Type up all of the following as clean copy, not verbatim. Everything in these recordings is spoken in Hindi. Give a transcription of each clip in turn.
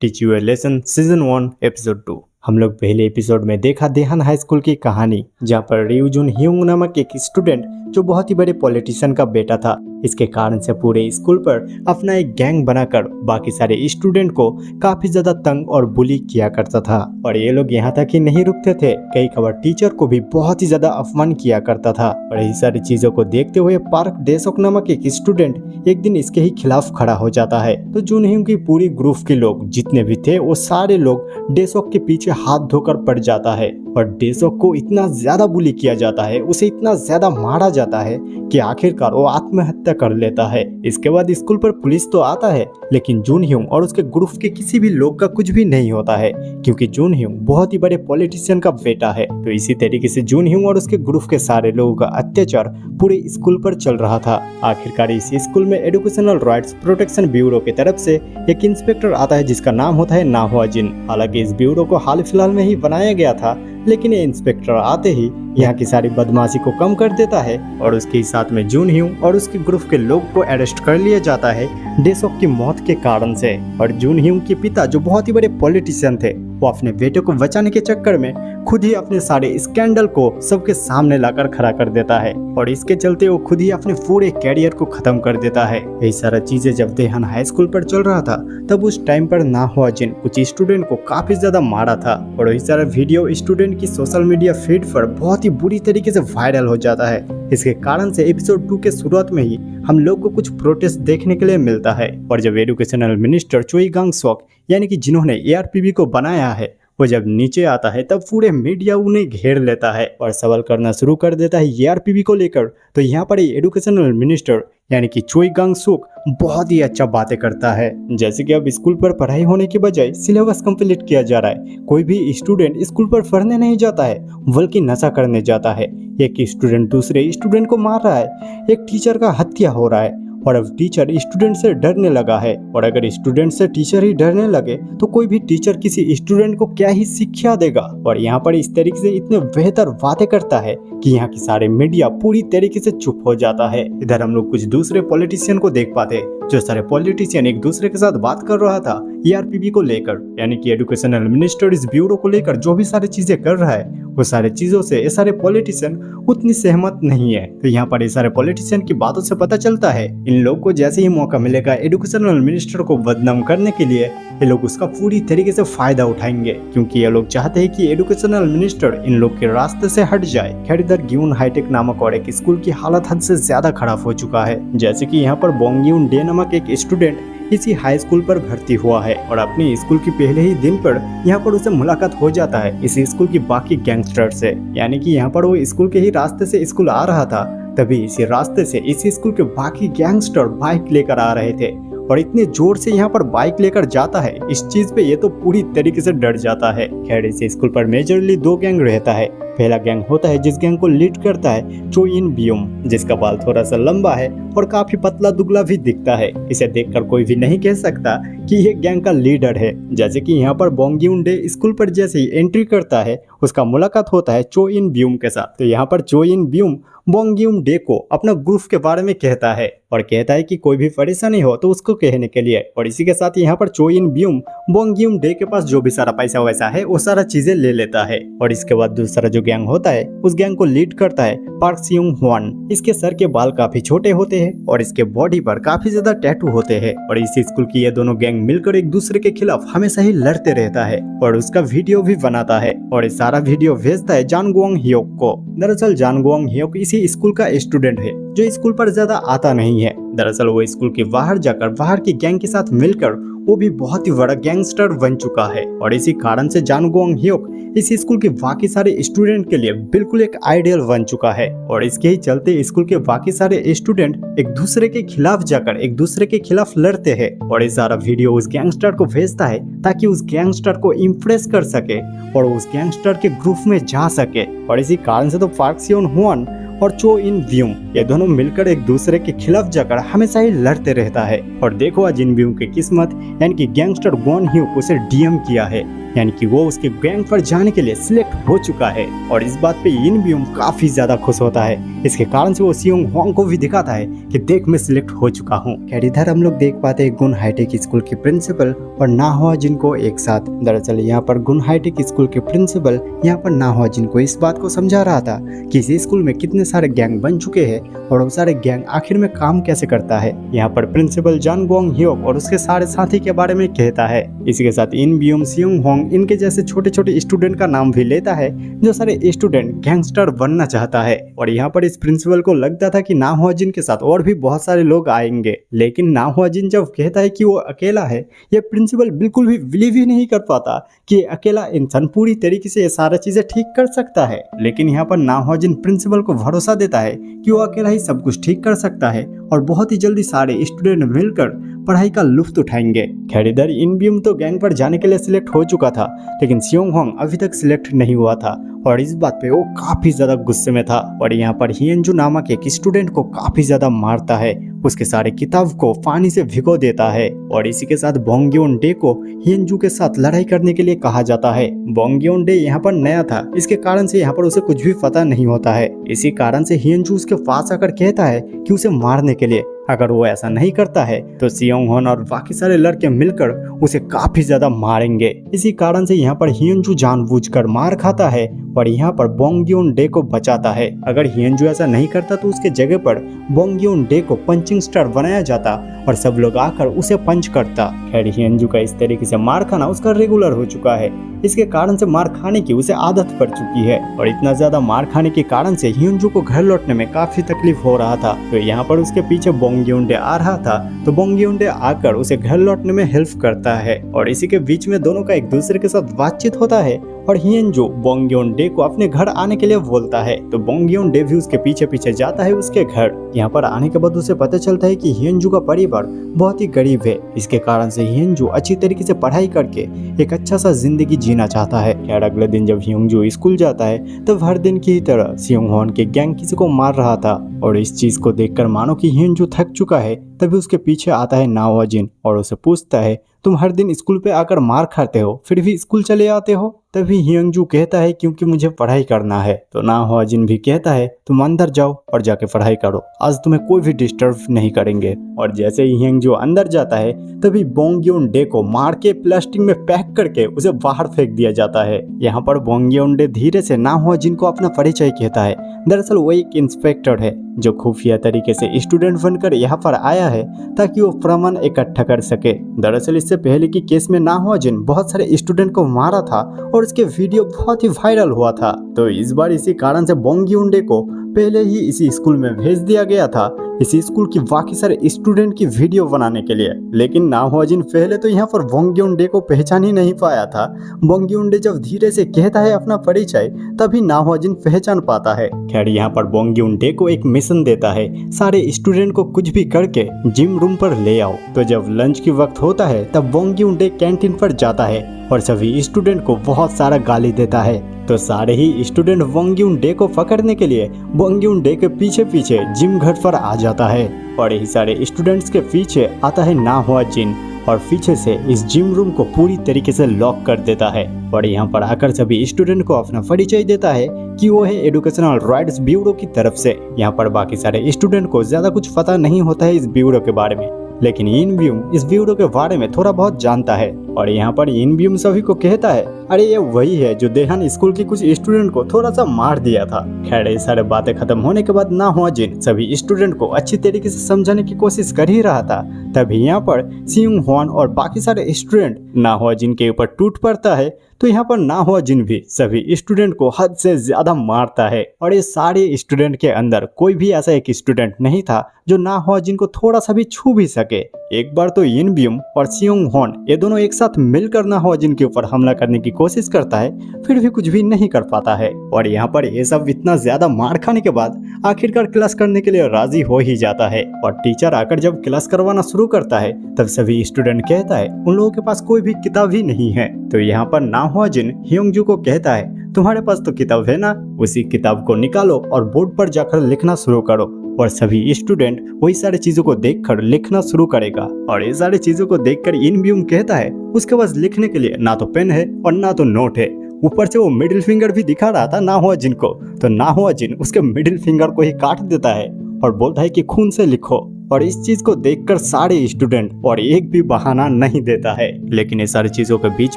Teach U A lesson season 1 episode 2। हम लोग पहले एपिसोड में देखा देहान हाई स्कूल की कहानी, जहाँ पर रियो जुन ह्योंग नामक एक स्टूडेंट जो बहुत ही बड़े पॉलिटिशियन का बेटा था, इसके कारण से पूरे स्कूल पर अपना एक गैंग बनाकर बाकी सारे स्टूडेंट को काफी ज्यादा तंग और बुली किया करता था। और ये लोग यहाँ तक ही नहीं रुकते थे, कई खबर टीचर को भी बहुत ही ज्यादा अपमान किया करता था। और यही सारी चीजों को देखते हुए पार्क डेसोक नामक एक स्टूडेंट एक दिन इसके ही खिलाफ खड़ा हो जाता है। तो जुन ह्योंग की पूरी ग्रुप के लोग जितने भी थे वो सारे लोग डेसोक के पीछे हाथ धोकर पड़ जाता है। और डेसोक को इतना ज्यादा बुली किया जाता है, उसे इतना ज्यादा मारा जाता है कि आखिरकार वो आत्महत्या कर लेता है। इसके बाद स्कूल पर पुलिस तो आता है, लेकिन जुन ह्योंग और उसके ग्रुप के किसी भी लोग का कुछ भी नहीं होता है, क्योंकि जुन ह्योंग बहुत ही बड़े पॉलिटिशियन का बेटा है। तो इसी तरीके से जुन ह्योंग और उसके ग्रुप के सारे लोगों का अत्याचार पूरे स्कूल पर चल रहा था। आखिरकार इसी स्कूल में एजुकेशनल राइट्स प्रोटेक्शन ब्यूरो की तरफ से एक इंस्पेक्टर आता है जिसका नाम होता है नाहुआ जिन। हालांकि इस ब्यूरो को हाल फिलहाल में ही बनाया गया था, लेकिन ये इंस्पेक्टर आते ही यहाँ की सारी बदमाशी को कम कर देता है और उसके साथ में जुन ह्योंग और उसके ग्रुप के लोग को अरेस्ट कर लिया जाता है डेसोक की मौत के कारण से। और जुन ह्योंग के पिता जो बहुत ही बड़े पॉलिटिशियन थे, वो अपने बेटे को बचाने के चक्कर में खुद ही अपने सारे स्कैंडल को सबके सामने लाकर खड़ा कर देता है और इसके चलते वो खुद ही अपने पूरे कैरियर को खत्म कर देता है। यही सारा चीजें जब देहान हाई स्कूल पर चल रहा था, तब उस टाइम पर नाहुआ जिन कुछ स्टूडेंट को काफी ज्यादा मारा था और वही सारा वीडियो स्टूडेंट की सोशल मीडिया फीड पर बहुत ही बुरी तरीके से वायरल हो जाता है। इसके कारण से एपिसोड 2 के शुरुआत में ही हम लोग को कुछ प्रोटेस्ट देखने के लिए मिलता है। और जब एजुकेशनल मिनिस्टर चोई गांग सॉक यानी कि जिन्होंने एआरपीबी को बनाया है, वो जब नीचे आता है तब पूरे मीडिया उन्हें घेर लेता है और सवाल करना शुरू कर देता है एआरपीबी को लेकर। तो यहाँ पर एजुकेशनल मिनिस्टर यानी कि चोई गांग सूक बहुत ही अच्छा बातें करता है, जैसे कि अब स्कूल पर पढ़ाई होने के बजाय सिलेबस कंप्लीट किया जा रहा है। कोई भी स्टूडेंट स्कूल पर पढ़ने नहीं जाता है, बल्कि नशा करने जाता है। एक स्टूडेंट दूसरे स्टूडेंट को मार रहा है, एक टीचर का हत्या हो रहा है और अब टीचर स्टूडेंट से डरने लगा है। और अगर स्टूडेंट से टीचर ही डरने लगे तो कोई भी टीचर किसी स्टूडेंट को क्या ही शिक्षा देगा। और यहाँ पर इस तरीके से इतने बेहतर बातें करता है कि यहाँ की सारे मीडिया पूरी तरीके से चुप हो जाता है। इधर हम लोग कुछ दूसरे पॉलिटिशियन को देख पाते, जो सारे पॉलिटिशियन एक दूसरे के साथ बात कर रहा था ईआरपीबी को लेकर, यानी कि एजुकेशनल मिनिस्टर इस ब्यूरो को लेकर जो भी सारी चीजें कर रहा है, वो सारे चीजों से ये सारे पॉलिटिशियन उतनी सहमत नहीं है। तो यहाँ पर ये सारे पॉलिटिशियन की बातों से पता चलता है इन लोग को जैसे ही मौका मिलेगा एजुकेशनल मिनिस्टर को बदनाम करने के लिए, ये लोग उसका पूरी तरीके से फायदा उठाएंगे, क्योंकि ये लोग चाहते हैं कि एजुकेशनल मिनिस्टर इन लोग के रास्ते से हट जाए। खैर इधर ग्यून हाईटेक नामक और एक स्कूल की हालत हद से ज्यादा खराब हो चुका है, जैसे कि यहाँ पर बोंग्यून डे नामक एक स्टूडेंट इसी हाई स्कूल पर भर्ती हुआ है और अपने स्कूल की पहले ही दिन पर यहाँ पर उसे मुलाकात हो जाता है इस स्कूल की बाकी गैंगस्टर से। यानी कि यहाँ पर वो स्कूल के ही रास्ते से स्कूल आ रहा था, तभी इसी रास्ते से इसी स्कूल के बाकी गैंगस्टर बाइक लेकर आ रहे थे और इतने जोर से यहाँ पर बाइक लेकर जाता है, इस चीज पे ये तो पूरी तरीके से डर जाता है। खैर इस स्कूल पर मेजरली 2 गैंग रहता है। पहला गैंग होता है जिस गैंग को लीड करता है चो इन बियोम, जिसका बाल थोड़ा सा लंबा है और काफी पतला दुबला भी दिखता है। इसे देखकर कोई भी नहीं कह सकता कि ये गैंग का लीडर है। जैसे कि यहाँ पर बोंग्यून डे स्कूल पर जैसे ही एंट्री करता है, उसका मुलाकात होता है चो इन बियोम के साथ। तो यहाँ पर चो इन बियोम बोंग्यून डे को अपना ग्रुप के बारे में कहता है और कहता है कि कोई भी परेशानी हो तो उसको कहने के लिए। और इसी के साथ यहाँ पर चो इन बियोम बोंग्यून डे के पास जो भी सारा पैसा वैसा है वो सारा चीजें ले लेता है। और इसके बाद दूसरा जो गैंग होता है, उस गैंग को लीड करता है पार्क सियोंग ह्वान। इसके सर के बाल काफी छोटे होते हैं और इसके बॉडी पर काफी ज्यादा टैटू होते हैं। और इसी स्कूल की ये दोनों गैंग मिलकर एक दूसरे के खिलाफ हमेशा ही लड़ते रहता है और उसका वीडियो भी बनाता है और ये सारा वीडियो भेजता है जानगुआंग ह्योक को। दरअसल जानगुआंग ह्योक इसी स्कूल का स्टूडेंट है जो स्कूल पर ज्यादा आता नहीं है। दरअसल वो स्कूल के बाहर जाकर बाहर की गैंग के साथ मिलकर वो भी बहुत ही बड़ा गैंगस्टर बन चुका है और इसी कारण से जानगुआंग ह्योक इस स्कूल के बाकी सारे स्टूडेंट के लिए बिल्कुल एक आइडियल बन चुका है। और इसके ही चलते स्कूल के बाकी सारे स्टूडेंट एक दूसरे के खिलाफ जाकर एक दूसरे के खिलाफ लड़ते हैं और ये सारा वीडियो उस गैंगस्टर को भेजता है ताकि उस गैंगस्टर को इम्प्रेस कर सके और उस गैंगस्टर के ग्रुप में जा सके। और इसी कारण से तो पार्क सियोन ह्वान और चो इन ब्यूम ये दोनों मिलकर एक दूसरे के खिलाफ जाकर हमेशा ही लड़ते रहता है। और देखो आज इन ब्यूम की किस्मत, यानी कि गैंगस्टर गोन ह्यूक उसे डीएम किया है यानी कि वो उसके गैंग पर जाने के लिए सिलेक्ट हो चुका है। और इस बात पे इन बीम काफी ज्यादा खुश होता है। इसके कारण से वो सियोंग होंग को भी दिखाता है कि देख मैं सिलेक्ट हो चुका हूँ। खैर इधर हम लोग देख पाते हैं गुन हाईटेक स्कूल की प्रिंसिपल और ना हुआ जिनको एक साथ। दरअसल यहाँ पर गुन हाईटेक स्कूल के प्रिंसिपल यहाँ पर ना हुआ जिनको इस बात को समझा रहा था कि इस स्कूल में कितने सारे गैंग बन चुके हैं और वो सारे गैंग आखिर में काम कैसे करता है। यहाँ पर प्रिंसिपल जान गोंग हियोक और उसके सारे साथी के बारे में कहता है। इसी के साथ इन बीम सियोंग होंग इनके जैसे छोटे छोटे स्टूडेंट का नाम भी लेता है जो सारे स्टूडेंट गैंगस्टर बनना चाहता है। और यहाँ पर इस प्रिंसिपल को लगता था कि ना हुआ जिन के साथ और भी बहुत सारे लोग आएंगे, लेकिन ना हुआ जिन जब कहता है कि वो अकेला है, ये प्रिंसिपल बिल्कुल भी बिलीव ही नहीं कर पाता कि अकेला इंसान पूरी तरीके से ये सारा चीजें ठीक कर सकता है। लेकिन यहाँ पर ना हुआ जिन प्रिंसिपल को भरोसा देता है कि वो अकेला ही सब कुछ ठीक कर सकता है और बहुत ही जल्दी सारे स्टूडेंट मिलकर पढ़ाई का लुत्फ उठाएंगे। खैर इधर इन बीम तो गैंग पर जाने के लिए सिलेक्ट हो चुका था, लेकिन सियोंग होंग अभी तक सिलेक्ट नहीं हुआ था और इस बात पे वो काफी ज्यादा गुस्से में था। और यहाँ पर हियनजू नामक एक स्टूडेंट को काफी ज्यादा मारता है, उसके सारे किताब को पानी से भिगो देता है। और इसी के साथ बोंग्योन डे को हियनजू के साथ लड़ाई करने के लिए कहा जाता है। बोंग्योन डे यहाँ पर नया था, इसके कारण से यहाँ पर उसे कुछ भी पता नहीं होता है। इसी कारण से हियनजू उसके पास आकर कहता है कि उसे मारने के लिए। अगर वो ऐसा नहीं करता है तो सियोंग होन और बाकी सारे लड़के मिलकर उसे काफी ज्यादा मारेंगे। इसी कारण से यहाँ पर हियनजू जानबूझकर मार खाता है और यहाँ पर बोंग्योन डे को बचाता है। अगर हियनजू ऐसा नहीं करता तो उसके जगह पर बोंग्योन डे को पंचिंग स्टार बनाया जाता और सब लोग आकर उसे पंच करता। खैर हियनजू का इस तरीके से मार खाना उसका रेगुलर हो चुका है, इसके कारण से मार खाने की उसे आदत पड़ चुकी है। और इतना ज्यादा मार खाने के कारण से हियनजू को घर लौटने में काफी तकलीफ हो रहा था। तो यहाँ पर उसके पीछे बोंग्योन डे आ रहा था, तो बोंग्योन डे आकर उसे घर लौटने में हेल्प करता है। और इसी के बीच में दोनों का एक दूसरे के साथ बातचीत होता है और हियनजू बोंग्योन डे को अपने घर आने के लिए बोलता है। तो बोंग्योन डे भी उसके पीछे पीछे जाता है उसके घर। यहाँ पर आने के बाद उसे पता चलता है कि हियनजू का परिवार बहुत ही गरीब है, इसके कारण से हियनजू अच्छी तरीके से पढ़ाई करके एक अच्छा सा जिंदगी जीना चाहता है। खैर अगले दिन जब हियनजू स्कूल जाता है तब हर दिन की तरह सियोंग होन के गैंग किसी को मार रहा था और इस चीज को देखकर मानो कि हियनजू थक चुका है। तभी उसके पीछे आता है ना हुआ जिन और उसे पूछता है तुम हर दिन स्कूल पे आकर मार खाते हो फिर भी स्कूल चले आते हो। तभी हियनजू कहता है क्योंकि मुझे पढ़ाई करना है। तो ना हुआ जिन भी कहता है तुम अंदर जाओ और जाके पढ़ाई करो, आज तुम्हें कोई भी डिस्टर्ब नहीं करेंगे। और जैसे ही हियनजू अंदर जाता है तभी बोंग्योन डे को मार के प्लास्टिक में पैक करके उसे बाहर फेंक दिया जाता है। यहाँ पर बोंग्योन डे धीरे से ना हुआ जिन को अपना परिचय कहता है। दरअसल वो एक इंस्पेक्टर है जो खुफिया तरीके से स्टूडेंट बनकर यहाँ पर आया है ताकि वो प्रमाण इकट्ठा कर सके। दरअसल इससे पहले की केस में ना हुआ जिन बहुत सारे स्टूडेंट को मारा था और इसके वीडियो बहुत ही वायरल हुआ था। तो इस बार इसी कारण से बोंग्योन डे को पहले ही इसी स्कूल में भेज दिया गया था इसी स्कूल की बाकी सारे स्टूडेंट की वीडियो बनाने के लिए। लेकिन ना हुआ जिन पहले तो यहाँ पर बोंग्योन डे को पहचान ही नहीं पाया था। बोंग्योन डे जब धीरे से कहता है अपना परिचय तभी ना हुआ जिन पहचान पाता है। खैर यहाँ पर बोंग्योन डे को एक मिशन देता है, सारे स्टूडेंट को कुछ भी करके जिम रूम पर ले आओ। तो जब लंच की वक्त होता है तब बोंग्योन डे कैंटीन पर जाता है और सभी स्टूडेंट को बहुत सारा गाली देता है। तो सारे ही स्टूडेंट बोंग्योन डे को पकड़ने के लिए बोंग्योन डे के पीछे पीछे जिम घर पर आ जाता है और यही सारे स्टूडेंट्स के पीछे आता है ना हुआ जिन और पीछे से इस जिम रूम को पूरी तरीके से लॉक कर देता है। और यहाँ पर आकर सभी स्टूडेंट को अपना परिचय देता है कि वो है एजुकेशनल राइट्स ब्यूरो की तरफ से। यहाँ पर बाकी सारे स्टूडेंट को ज्यादा कुछ पता नहीं होता है इस ब्यूरो के बारे में, लेकिन इन बीम इस ब्यूरो के बारे में थोड़ा बहुत जानता है। और यहाँ पर इन बीम सभी को कहता है अरे ये वही है जो देहान स्कूल के कुछ स्टूडेंट को थोड़ा सा मार दिया था। खैर ये सारे बातें खत्म होने के बाद ना हुआ जिन सभी स्टूडेंट को अच्छी तरीके से समझाने की कोशिश कर ही रहा था। तभी यहाँ पर सियोंग होन और बाकी सारे स्टूडेंट ना हुआ जिन के ऊपर टूट पड़ता है। तो यहाँ पर ना हुआ जिन भी सभी स्टूडेंट को हद से ज्यादा मारता है और ये सारे स्टूडेंट के अंदर कोई भी ऐसा एक स्टूडेंट नहीं था जो ना हुआ जिन को थोड़ा सा भी छू भी सके। एक बार तो इन बीम और सियोंग होन ये दोनों एक साथ मिलकर ना हुआ जिन के ऊपर हमला करने की कोशिश करता है, फिर भी कुछ भी नहीं कर पाता है। और यहाँ पर ये सब इतना ज्यादा मार खाने के बाद आखिरकार क्लास करने के लिए राजी हो ही जाता है। और टीचर आकर जब क्लास करवाना शुरू करता है तब सभी स्टूडेंट कहता है उन लोगों के पास कोई भी किताब ही नहीं है। तो यहाँ पर ना हुआ जिन हियोंगजू को कहता है तुम्हारे पास तो किताब है ना, उसी किताब को निकालो और बोर्ड पर जाकर लिखना शुरू करो। और सभी स्टूडेंट वही सारी चीजों को देखकर लिखना शुरू करेगा। और ये सारी चीजों को देखकर इनब्यूम कहता है उसके पास लिखने के लिए ना तो पेन है और ना तो नोट है। ऊपर से वो मिडिल फिंगर भी दिखा रहा था नाहुआ जिन को, तो नाहुआ जिन उसके मिडिल फिंगर को ही काट देता है और बोलता है कि खून से लिखो। और इस चीज को देखकर सारे स्टूडेंट और एक भी बहाना नहीं देता है। लेकिन ये सारी चीजों के बीच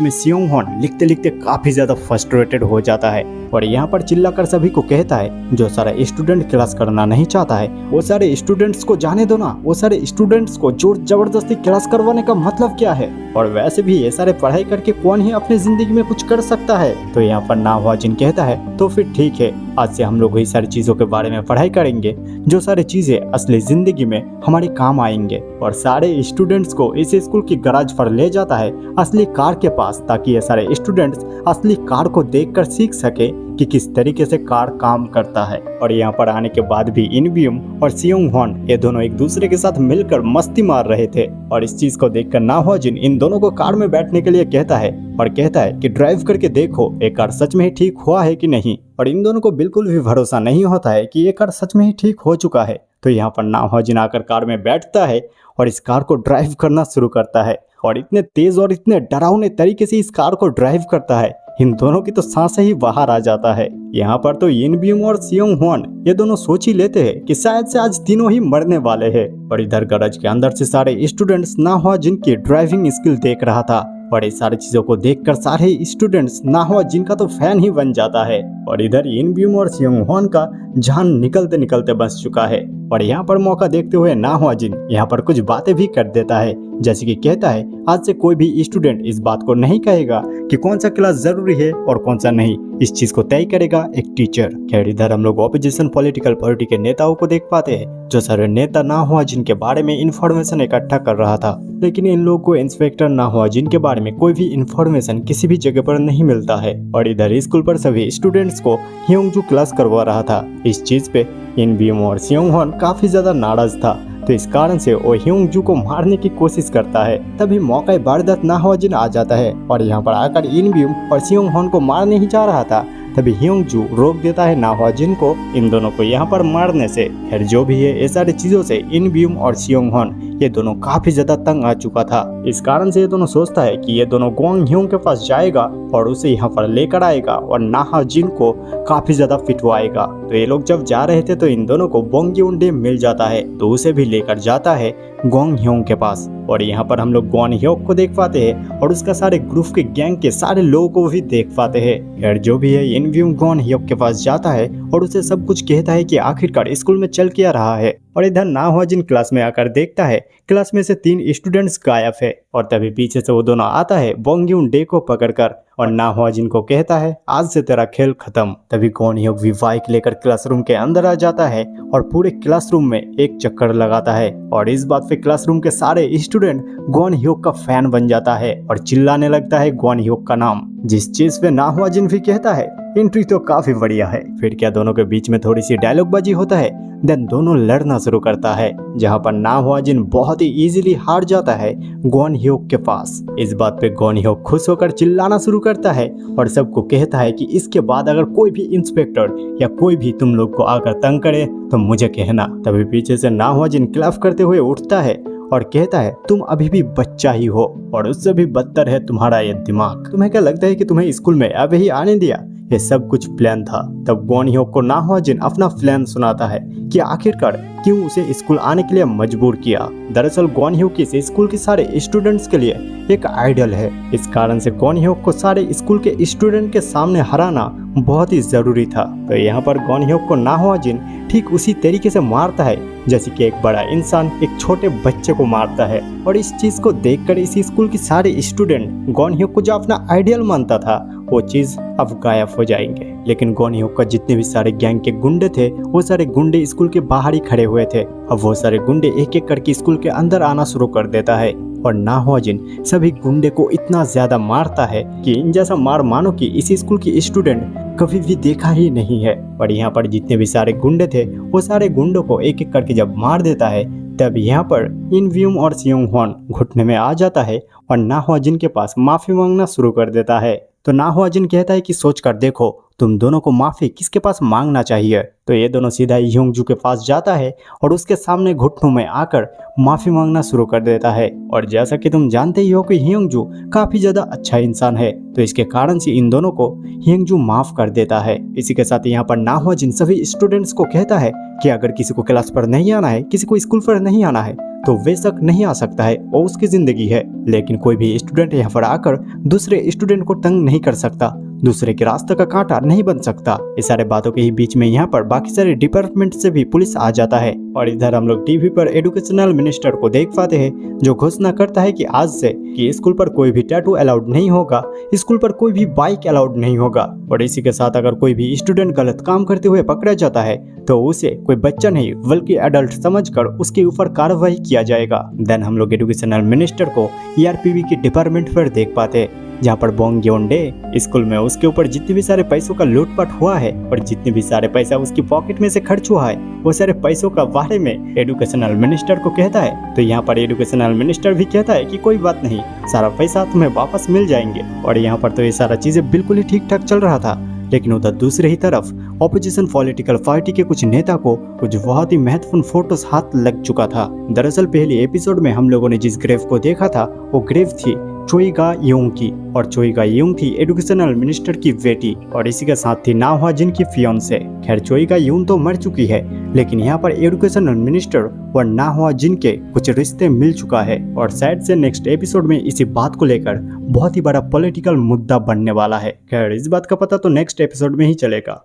में सियोंग हॉन लिखते लिखते काफी ज्यादा फ्रस्ट्रेटेड हो जाता है और यहाँ पर चिल्लाकर सभी को कहता है जो सारा स्टूडेंट क्लास करना नहीं चाहता है वो सारे स्टूडेंट्स को जाने दो ना। वो सारे स्टूडेंट्स को जोर जबरदस्ती क्लास करवाने का मतलब क्या है? और वैसे भी ये सारे पढ़ाई करके कौन ही अपनी जिंदगी में कुछ कर सकता है? तो यहाँ पर नाहुआ जिन कहता है तो फिर ठीक है, आज से हम लोग वही सारी चीजों के बारे में पढ़ाई करेंगे जो सारी चीजें असली जिंदगी में हमारे काम आएंगे। और सारे स्टूडेंट्स को इस स्कूल की गैराज पर ले जाता है असली कार के पास, ताकि ये सारे स्टूडेंट्स असली कार को देखकर सीख सके कि किस तरीके से कार काम करता है। और यहाँ पर आने के बाद भी इनब्यूम और सियोंग हॉन ये दोनों एक दूसरे के साथ मिलकर मस्ती मार रहे थे। और इस चीज को देखकर नाहुआ जिन इन दोनों को कार में बैठने के लिए कहता है और कहता है कि ड्राइव करके देखो ये कार सच में ही ठीक हुआ है कि नहीं। और इन दोनों को बिल्कुल भी भरोसा नहीं होता है कि ये कार सच में ही ठीक हो चुका है। तो यहाँ पर नाहुआ जिन आकर कार में बैठता है और इस कार को ड्राइव करना शुरू करता है और इतने तेज और इतने डरावने तरीके से इस कार को ड्राइव करता है, इन दोनों की तो सांसें ही बाहर आ जाता है। यहाँ पर तो इनब्यूम और सियोंग हॉन ये दोनों सोच ही लेते हैं कि शायद से आज तीनों ही मरने वाले हैं। और इधर गैराज के अंदर से सारे स्टूडेंट्स नाहुआ जिन की ड्राइविंग स्किल देख रहा था और इस सारी चीजों को देखकर सारे स्टूडेंट्स नाहुआ जिन का तो फैन ही बन जाता है। और इधर इनब्यूम और सियोंग हॉन का जान निकलते निकलते बच चुका है। और यहाँ पर मौका देखते हुए नाहुआ जिन यहाँ पर कुछ बातें भी कर देता है, जैसे कि कहता है आज से कोई भी स्टूडेंट इस बात को नहीं कहेगा कि कौन सा क्लास जरूरी है और कौन सा नहीं, इस चीज को तय करेगा एक टीचर। खैर इधर हम लोग ऑपोजिशन पॉलिटिकल पार्टी के नेताओं को देख पाते हैं जो सारे नेता नाहुआ जिन के बारे में इंफॉर्मेशन इकट्ठा कर रहा था, लेकिन इन लोगों को इंस्पेक्टर नाहुआ जिन के बारे में कोई भी इंफॉर्मेशन किसी भी जगह पर नहीं मिलता है। और इधर स्कूल पर सभी स्टूडेंट्स को ह्योंगजू क्लास करवा रहा था। इस चीज पे इनब्यूम और सियोंग हॉन काफी ज्यादा नाराज था, तो इस कारण से वो ह्योंगजू को मारने की कोशिश करता है। तभी मौका वारदात नाहुआ जिन आ जाता है और यहाँ पर आकर इनब्यूम और सियोंग हॉन को मारने ही जा रहा था, तभी ह्योंगजू रोक देता है नाहुआ जिन को इन दोनों को यहाँ पर मारने से। खैर जो भी है ये सारी चीजों से इनब्यूम और सियोंग हॉन ये दोनों काफी ज्यादा तंग आ चुका था। इस कारण से ये दोनों सोचता है कि ये दोनों गोंग ह्योंग के पास जाएगा और उसे यहाँ पर लेकर आएगा और नाहुआ जिन को काफी ज्यादा पिटवाएगा। तो ये लोग जब जा रहे थे तो इन दोनों को बोंग्यूनडे मिल जाता है, तो उसे भी लेकर जाता है गोंग ह्योंग के पास। और यहाँ पर हम लोग गोन ह्योंग को देख पाते हैं और उसका सारे ग्रुप के गैंग के सारे लोगों को भी देख पाते हैं। खैर जो भी है इनब्यूम गोन ह्योंग के पास जाता है और उसे सब कुछ कहता है कि आखिरकार स्कूल में चल क्या रहा है। और इधर नाहुआ जिन क्लास में आकर देखता है क्लास में से 3 स्टूडेंट्स गायब है और तभी पीछे से वो दोनों आता है बोंग्यूनडे को पकड़कर और नाहुआ जिन को कहता है आज से तेरा खेल खत्म। तभी गोन ह्योंग भी बाइक लेकर क्लासरूम के अंदर आ जाता है और पूरे क्लासरूम में एक चक्कर लगाता है और इस बात पे क्लासरूम के सारे स्टूडेंट गोन ह्योंग का फैन बन जाता है और चिल्लाने लगता है गोन ह्योंग का नाम, जिस चीज पे नाहुआ जिन भी कहता है एंट्री तो काफी बढ़िया है। फिर क्या दोनों के बीच में थोड़ी सी डायलॉग बाजी होता है, देन दोनों लड़ना शुरू करता है जहां पर नाहुआ जिन बहुत ही इजीली हार जाता है गोन ह्योंग के पास। इस बात पे गोन ह्योंग खुश होकर चिल्लाना शुरू करता है और सबको कहता है कि इसके बाद अगर कोई भी इंस्पेक्टर या कोई भी तुम लोग को आकर तंग करे तो मुझे कहना। तभी पीछे से नाहुआ जिन क्लैप करते हुए उठता है और कहता है तुम अभी भी बच्चा ही हो और उससे भी बदतर है तुम्हारा ये दिमाग। तुम्हें क्या लगता है कि तुम्हें स्कूल में अभी ही आने दिया? ये सब कुछ प्लान था। तब गोन ह्योंग को नाहुआ जिन अपना प्लान सुनाता है कि आखिरकार क्यों उसे स्कूल आने के लिए मजबूर किया। दरअसल गोन ह्योंग इस स्कूल के सारे स्टूडेंट्स के लिए एक आइडल है। इस कारण से गोन ह्योंग को सारे स्कूल के स्टूडेंट के सामने हराना बहुत ही जरूरी था। तो यहाँ पर गोन ह्योंग को नाहुआ जिन ठीक उसी तरीके से मारता है जैसे कि एक बड़ा इंसान एक छोटे बच्चे को मारता है। और इस चीज को देखकर इस स्कूल के सारे स्टूडेंट गोन ह्योंग को जो अपना आइडियल मानता था वो चीज अब गायब हो जाएंगे। लेकिन गोन ह्योंग का जितने भी सारे गैंग के गुंडे थे वो सारे गुंडे स्कूल के बाहर ही खड़े हुए थे। अब वो सारे गुंडे एक एक करके स्कूल के अंदर आना शुरू कर देता है और नाहुआ जिन सभी गुंडे को इतना ज्यादा मारता है कि इन जैसा मार मानो कि इस स्कूल की स्टूडेंट कभी भी देखा ही नहीं है। और यहाँ पर जितने भी सारे गुंडे थे वो सारे गुंडों को एक एक करके जब मार देता है तब यहाँ पर इनब्यूम और सियोंग हॉन घुटने में आ जाता है और नाहुआ जिन के पास माफी मांगना शुरू कर देता है। तो ना हुआ जिन कहता है कि सोच कर देखो तुम दोनों को माफी किसके पास मांगना चाहिए। तो ये दोनों सीधा ह्योंगजू के पास जाता है और उसके सामने घुटनों में आकर माफी मांगना शुरू कर देता है। और जैसा कि तुम जानते ही हो कि ह्योंगजू काफी ज्यादा अच्छा इंसान है, तो इसके कारण से इन दोनों को ह्योंगजू माफ कर देता है। इसी के साथ यहाँ पर ना हुआ जिन सभी स्टूडेंट्स को कहता है कि अगर किसी को क्लास पर नहीं आना है, किसी को स्कूल पर नहीं आना है, तो बेशक नहीं आ सकता है, वो उसकी जिंदगी है। लेकिन कोई भी स्टूडेंट यहाँ पर आकर दूसरे स्टूडेंट को तंग नहीं कर सकता, दूसरे के रास्ते का कांटा नहीं बन सकता। इस सारे बातों के ही बीच में यहाँ पर बाकी सारे डिपार्टमेंट से भी पुलिस आ जाता है। और इधर हम लोग टीवी पर एजुकेशनल मिनिस्टर को देख पाते हैं, जो घोषणा करता है कि आज से कि स्कूल पर कोई भी टैटू अलाउड नहीं होगा, स्कूल पर कोई भी बाइक अलाउड नहीं होगा। और इसी के साथ अगर कोई भी स्टूडेंट गलत काम करते हुए पकड़ा जाता है तो उसे कोई बच्चा नहीं बल्कि एडल्ट समझकर उसके ऊपर कार्रवाई किया जाएगा। देन हम लोग एजुकेशनल मिनिस्टर को ईआरपीवी के डिपार्टमेंट पर देख पाते हैं, जहाँ पर बोंग योंडे स्कूल में उसके ऊपर जितने भी सारे पैसों का लूटपाट हुआ है और जितने भी सारे पैसा उसकी पॉकेट में से खर्च हुआ है, वो सारे पैसों का बारे में एजुकेशनल मिनिस्टर को कहता है। तो यहाँ पर एजुकेशनल मिनिस्टर भी कहता है कि कोई बात नहीं, सारा पैसा तुम्हें वापस मिल जाएंगे। और यहाँ पर तो ये सारा चीजें बिल्कुल ही ठीक ठाक चल रहा था। लेकिन उधर दूसरे ही तरफ ऑपोजिशन पॉलिटिकल पार्टी के कुछ नेता को कुछ बहुत ही महत्वपूर्ण फोटोस हाथ लग चुका था। दरअसल पहले एपिसोड में हम लोगों ने जिस ग्रेव को देखा था वो ग्रेव थी चोई गा यूंग की, और चोई गा यूंग थी एजुकेशनल मिनिस्टर की बेटी, और इसी के साथ थी ना हुआ जिन की फियोंसे। खैर चोई गा यूंग तो मर चुकी है, लेकिन यहाँ पर एजुकेशनल मिनिस्टर और ना हुआ जिन के कुछ रिश्ते मिल चुका है। और शायद से नेक्स्ट एपिसोड में इसी बात को लेकर बहुत ही बड़ा पॉलिटिकल मुद्दा बनने वाला है। खैर इस बात का पता तो नेक्स्ट एपिसोड में ही चलेगा।